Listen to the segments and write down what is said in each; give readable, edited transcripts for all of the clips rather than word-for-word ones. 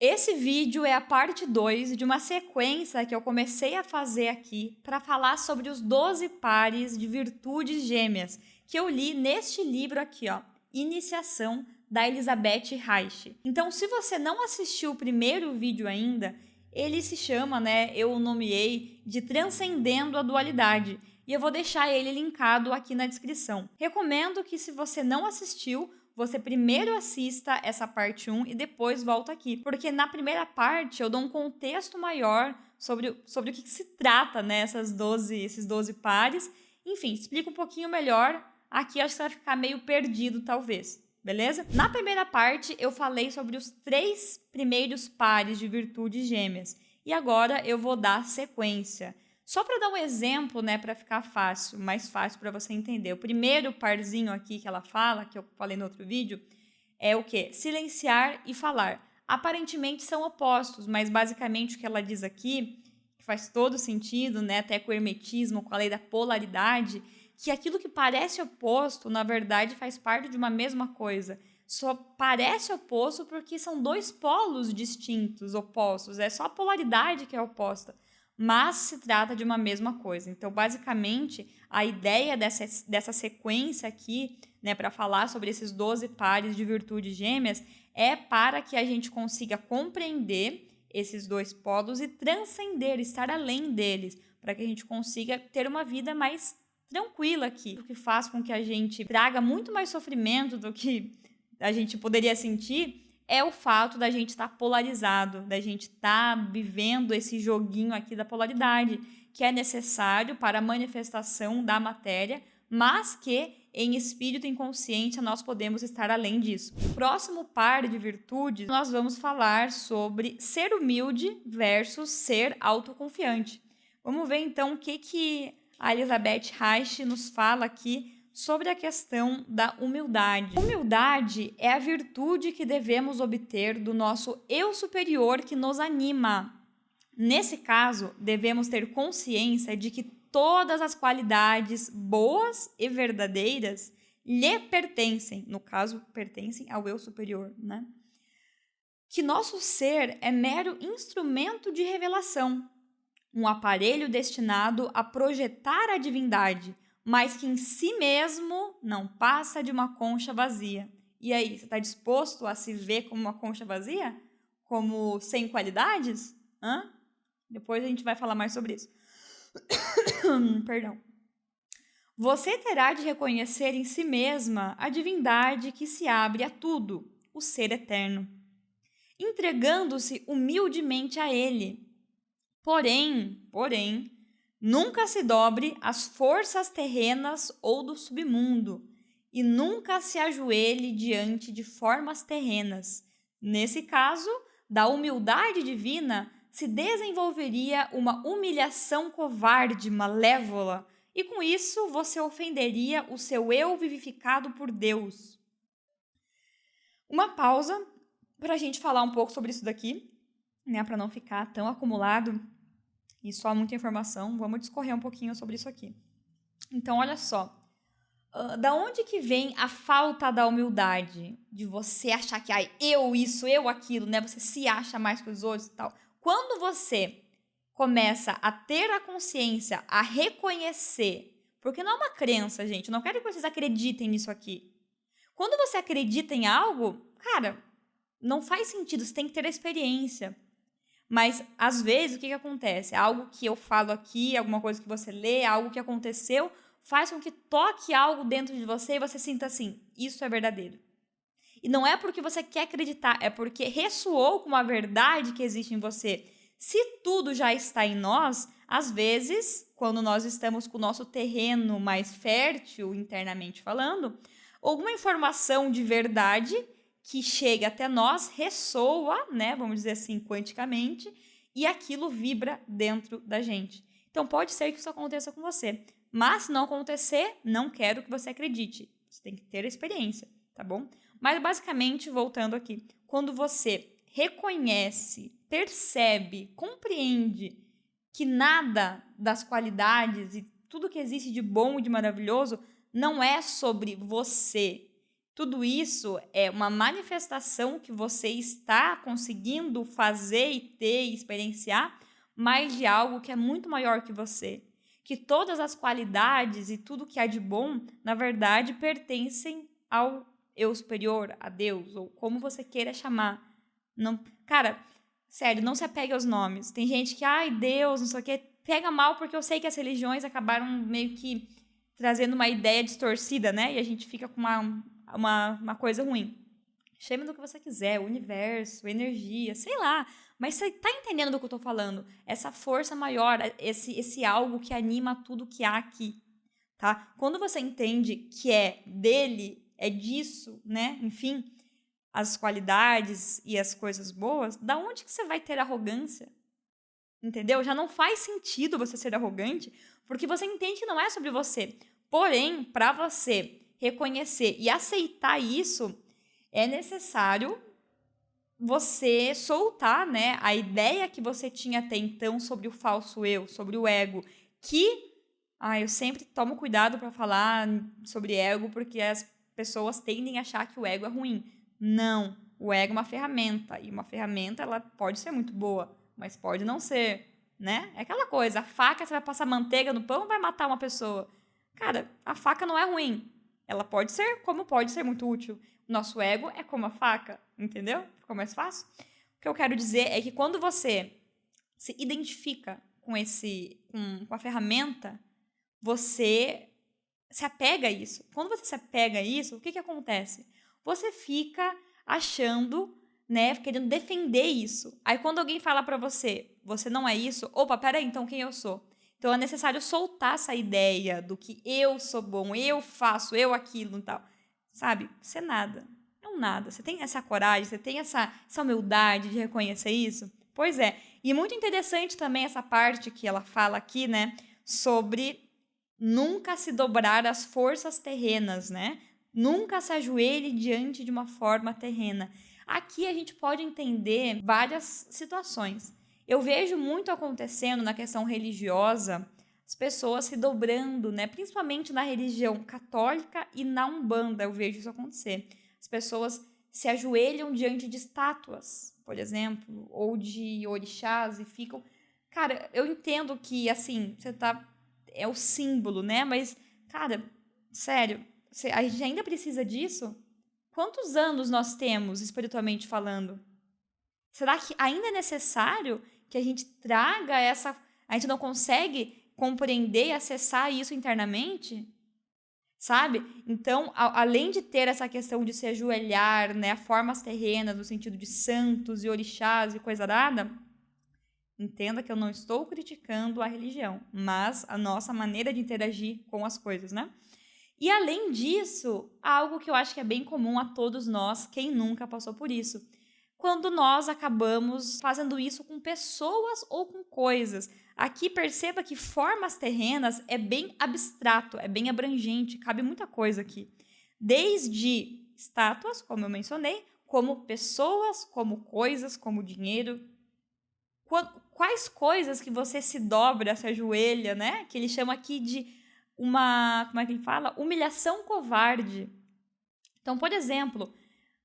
Esse vídeo é a parte 2 de uma sequência que eu comecei a fazer aqui para falar sobre os 12 pares de virtudes gêmeas, que eu li neste livro aqui, ó, Iniciação, da Elizabeth Reich. Então, se você não assistiu o primeiro vídeo ainda, ele se chama, eu o nomeei de Transcendendo a Dualidade, e eu vou deixar ele linkado aqui na descrição. Recomendo que, se você não assistiu, você primeiro assista essa parte 1 e depois volta aqui. Porque na primeira parte eu dou um contexto maior sobre o que se trata, esses 12 pares. Enfim, explico um pouquinho melhor. Aqui acho que você vai ficar meio perdido, talvez. Beleza? Na primeira parte eu falei sobre os 3 primeiros pares de virtudes gêmeas. E agora eu vou dar sequência. Só para dar um exemplo, para ficar mais fácil para você entender. O primeiro parzinho aqui que ela fala, que eu falei no outro vídeo, é o quê? Silenciar e falar. Aparentemente são opostos, mas basicamente o que ela diz aqui, que faz todo sentido, até com o hermetismo, com a lei da polaridade, que aquilo que parece oposto, na verdade, faz parte de uma mesma coisa. Só parece oposto porque são 2 polos distintos, opostos. É só a polaridade que é oposta, mas se trata de uma mesma coisa. Então, basicamente, a ideia dessa sequência aqui, para falar sobre esses 12 pares de virtudes gêmeas, é para que a gente consiga compreender esses 2 polos e transcender, estar além deles, para que a gente consiga ter uma vida mais tranquila aqui, o que faz com que a gente traga muito mais sofrimento do que a gente poderia sentir, é o fato da gente estar polarizado, da gente estar vivendo esse joguinho aqui da polaridade, que é necessário para a manifestação da matéria, mas que em espírito inconsciente nós podemos estar além disso. No próximo par de virtudes, nós vamos falar sobre ser humilde versus ser autoconfiante. Vamos ver então o que a Elizabeth Reich nos fala aqui sobre a questão da humildade. Humildade é a virtude que devemos obter do nosso eu superior que nos anima. Nesse caso, devemos ter consciência de que todas as qualidades boas e verdadeiras lhe pertencem, no caso, pertencem ao eu superior, Que nosso ser é mero instrumento de revelação, um aparelho destinado a projetar a divindade, mas que em si mesmo não passa de uma concha vazia. E aí, você está disposto a se ver como uma concha vazia? Como sem qualidades? Depois a gente vai falar mais sobre isso. Perdão. Você terá de reconhecer em si mesma a divindade que se abre a tudo, o ser eterno, entregando-se humildemente a ele. Porém, nunca se dobre às forças terrenas ou do submundo, e nunca se ajoelhe diante de formas terrenas. Nesse caso, da humildade divina se desenvolveria uma humilhação covarde, malévola, e com isso você ofenderia o seu eu vivificado por Deus. Uma pausa para a gente falar um pouco sobre isso daqui, para não ficar tão acumulado e só muita informação. Vamos discorrer um pouquinho sobre isso aqui. Então, olha só. Da onde que vem a falta da humildade? De você achar que, eu isso, eu aquilo, Você se acha mais que os outros e tal. Quando você começa a ter a consciência, a reconhecer, porque não é uma crença, gente, eu não quero que vocês acreditem nisso aqui. Quando você acredita em algo, cara, não faz sentido, você tem que ter a experiência. Mas, às vezes, o que acontece? Algo que eu falo aqui, alguma coisa que você lê, algo que aconteceu, faz com que toque algo dentro de você e você sinta assim, isso é verdadeiro. E não é porque você quer acreditar, é porque ressoou com uma verdade que existe em você. Se tudo já está em nós, às vezes, quando nós estamos com o nosso terreno mais fértil, internamente falando, alguma informação de verdade que chega até nós ressoa, vamos dizer assim, quanticamente, e aquilo vibra dentro da gente. Então, pode ser que isso aconteça com você. Mas, se não acontecer, não quero que você acredite. Você tem que ter a experiência, tá bom? Mas, basicamente, voltando aqui, quando você reconhece, percebe, compreende que nada das qualidades e tudo que existe de bom e de maravilhoso não é sobre você. Tudo isso é uma manifestação que você está conseguindo fazer e ter e experienciar, mas de algo que é muito maior que você. Que todas as qualidades e tudo que há de bom, na verdade, pertencem ao eu superior, a Deus, ou como você queira chamar. Não, cara, sério, não se apegue aos nomes. Tem gente que, ai, Deus, não sei o quê, pega mal porque eu sei que as religiões acabaram meio que trazendo uma ideia distorcida, né? E a gente fica com uma coisa ruim. Chame do que você quiser, universo, energia, sei lá. Mas você tá entendendo do que eu tô falando? Essa força maior, esse algo que anima tudo que há aqui, tá? Quando você entende que é dele, é disso, né? Enfim, as qualidades e as coisas boas, da onde que você vai ter arrogância? Entendeu? Já não faz sentido você ser arrogante, porque você entende que não é sobre você. Porém, para você reconhecer e aceitar isso, é necessário você soltar, né, a ideia que você tinha até então sobre o falso eu, sobre o ego, que eu sempre tomo cuidado para falar sobre ego, porque as pessoas tendem a achar que o ego é ruim. Não, o ego é uma ferramenta, e uma ferramenta ela pode ser muito boa, mas pode não ser, né? É aquela coisa, a faca, você vai passar manteiga no pão, vai matar uma pessoa. Cara, a faca não é ruim. Ela pode ser, como pode ser muito útil. Nosso ego é como a faca, entendeu? Ficou mais fácil? O que eu quero dizer é que quando você se identifica com com a ferramenta, você se apega a isso. Quando você se apega a isso, o que acontece? Você fica achando, né, querendo defender isso. Aí quando alguém fala pra você, você não é isso, opa, peraí, então quem eu sou? Então é necessário soltar essa ideia do que eu sou bom, eu faço, eu aquilo e tal. Sabe? Você é nada. É um nada. Você tem essa coragem, você tem essa humildade de reconhecer isso? Pois é. E muito interessante também essa parte que ela fala aqui, né? Sobre nunca se dobrar às forças terrenas, né? Nunca se ajoelhe diante de uma forma terrena. Aqui a gente pode entender várias situações. Eu vejo muito acontecendo na questão religiosa, as pessoas se dobrando, né? Principalmente na religião católica e na Umbanda, eu vejo isso acontecer. As pessoas se ajoelham diante de estátuas, por exemplo, ou de orixás e ficam... Cara, eu entendo que, assim, é o símbolo, né? Mas, cara, sério, a gente ainda precisa disso? Quantos anos nós temos, espiritualmente falando? Será que ainda é necessário que a gente traga essa... A gente não consegue compreender e acessar isso internamente? Sabe? Então, além de ter essa questão de se ajoelhar, né, a formas terrenas, no sentido de santos e orixás e coisa dada, entenda que eu não estou criticando a religião, mas a nossa maneira de interagir com as coisas, né? E além disso, algo que eu acho que é bem comum a todos nós, quem nunca passou por isso, quando nós acabamos fazendo isso com pessoas ou com coisas. Aqui perceba que formas terrenas é bem abstrato, é bem abrangente, cabe muita coisa aqui. Desde estátuas, como eu mencionei, como pessoas, como coisas, como dinheiro. Quais coisas que você se dobra, se ajoelha, né? Que ele chama aqui de como é que ele fala? Humilhação covarde. Então, por exemplo,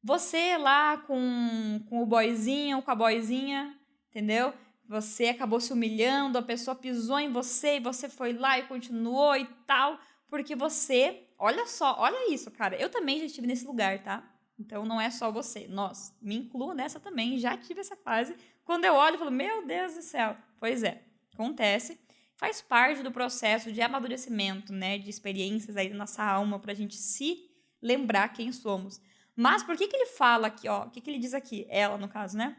você lá com o boyzinho ou com a boyzinha, entendeu? Você acabou se humilhando, a pessoa pisou em você e você foi lá e continuou e tal, porque você... Olha só, olha isso, cara. Eu também já estive nesse lugar, tá? Então, não é só você. Nós, me incluo nessa também, já tive essa fase. Quando eu olho, eu falo, meu Deus do céu. Pois é, acontece. Faz parte do processo de amadurecimento, né? De experiências aí da nossa alma pra gente se lembrar quem somos. Mas por que ele fala aqui, ó? O que ele diz aqui? Ela, no caso, né?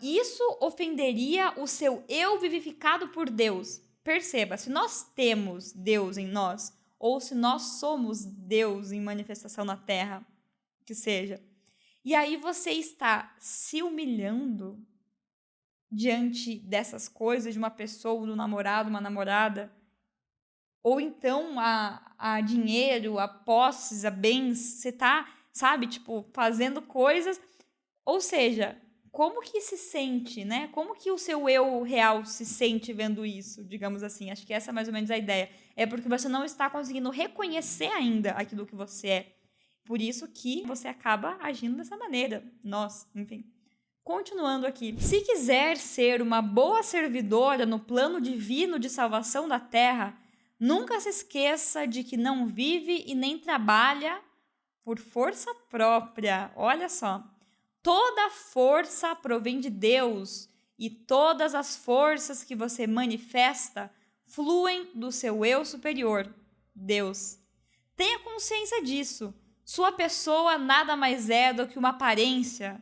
Isso ofenderia o seu eu vivificado por Deus. Perceba, se nós temos Deus em nós, ou se nós somos Deus em manifestação na Terra, que seja, e aí você está se humilhando diante dessas coisas, de uma pessoa, do namorado, uma namorada, ou então a dinheiro, a posses, a bens, você está, sabe, tipo, fazendo coisas, ou seja, como que se sente, né? Como que o seu eu real se sente vendo isso, digamos assim? Acho que essa é mais ou menos a ideia. É porque você não está conseguindo reconhecer ainda aquilo que você é. Por isso que você acaba agindo dessa maneira. Nós, enfim. Continuando aqui. Se quiser ser uma boa servidora no plano divino de salvação da terra, nunca se esqueça de que não vive e nem trabalha por força própria. Olha só. Toda força provém de Deus e todas as forças que você manifesta fluem do seu eu superior, Deus. Tenha consciência disso. Sua pessoa nada mais é do que uma aparência.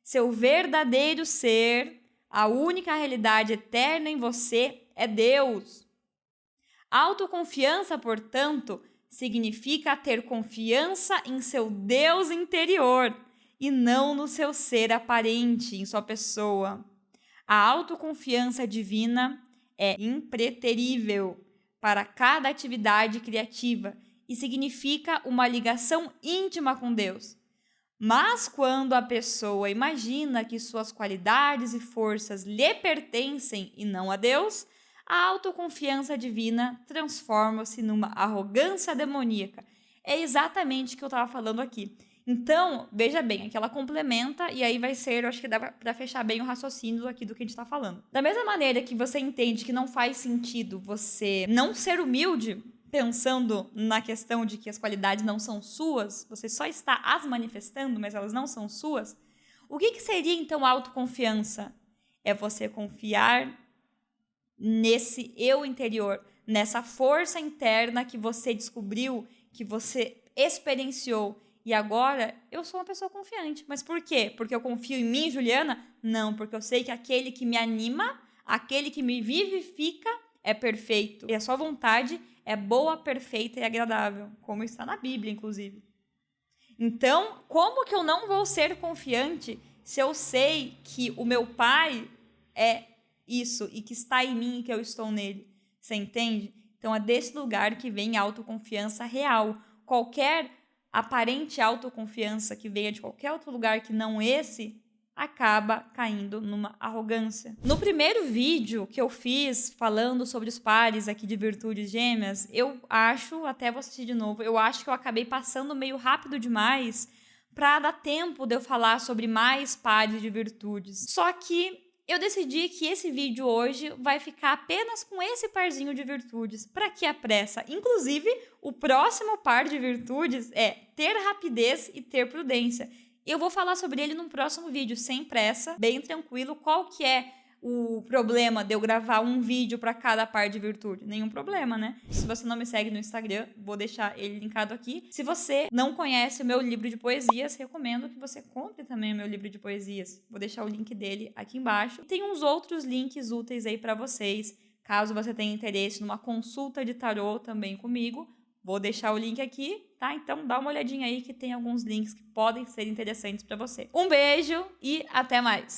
Seu verdadeiro ser, a única realidade eterna em você é Deus. Autoconfiança, portanto, significa ter confiança em seu Deus interior e não no seu ser aparente, em sua pessoa. A autoconfiança divina é impreterível para cada atividade criativa e significa uma ligação íntima com Deus. Mas quando a pessoa imagina que suas qualidades e forças lhe pertencem e não a Deus, a autoconfiança divina transforma-se numa arrogância demoníaca. É exatamente o que eu estava falando aqui. Então, veja bem, aqui ela complementa e aí vai ser, eu acho que dá para fechar bem o raciocínio aqui do que a gente está falando. Da mesma maneira que você entende que não faz sentido você não ser humilde, pensando na questão de que as qualidades não são suas, você só está as manifestando, mas elas não são suas, o que seria então autoconfiança? É você confiar nesse eu interior, nessa força interna que você descobriu, que você experienciou. E agora eu sou uma pessoa confiante. Mas por quê? Porque eu confio em mim, Juliana? Não, porque eu sei que aquele que me anima, aquele que me vivifica é perfeito. E a sua vontade é boa, perfeita e agradável, como está na Bíblia, inclusive. Então, como que eu não vou ser confiante se eu sei que o meu Pai é isso e que está em mim e que eu estou nele? Você entende? Então, é desse lugar que vem a autoconfiança real. Qualquer aparente autoconfiança que venha de qualquer outro lugar que não esse, acaba caindo numa arrogância. No primeiro vídeo que eu fiz falando sobre os pares aqui de virtudes gêmeas, eu acho, até vou assistir de novo, eu acho que eu acabei passando meio rápido demais para dar tempo de eu falar sobre mais pares de virtudes. Só que eu decidi que esse vídeo hoje vai ficar apenas com esse parzinho de virtudes. Para que a pressa? Inclusive, o próximo par de virtudes é ter rapidez e ter prudência. Eu vou falar sobre ele num próximo vídeo, sem pressa, bem tranquilo. Qual que é o problema de eu gravar um vídeo para cada par de virtude? Nenhum problema, né? Se você não me segue no Instagram, vou deixar ele linkado aqui. Se você não conhece o meu livro de poesias, recomendo que você compre também o meu livro de poesias. Vou deixar o link dele aqui embaixo. Tem uns outros links úteis aí para vocês, caso você tenha interesse numa consulta de tarô também comigo. Vou deixar o link aqui, tá? Então dá uma olhadinha aí que tem alguns links que podem ser interessantes para você. Um beijo e até mais!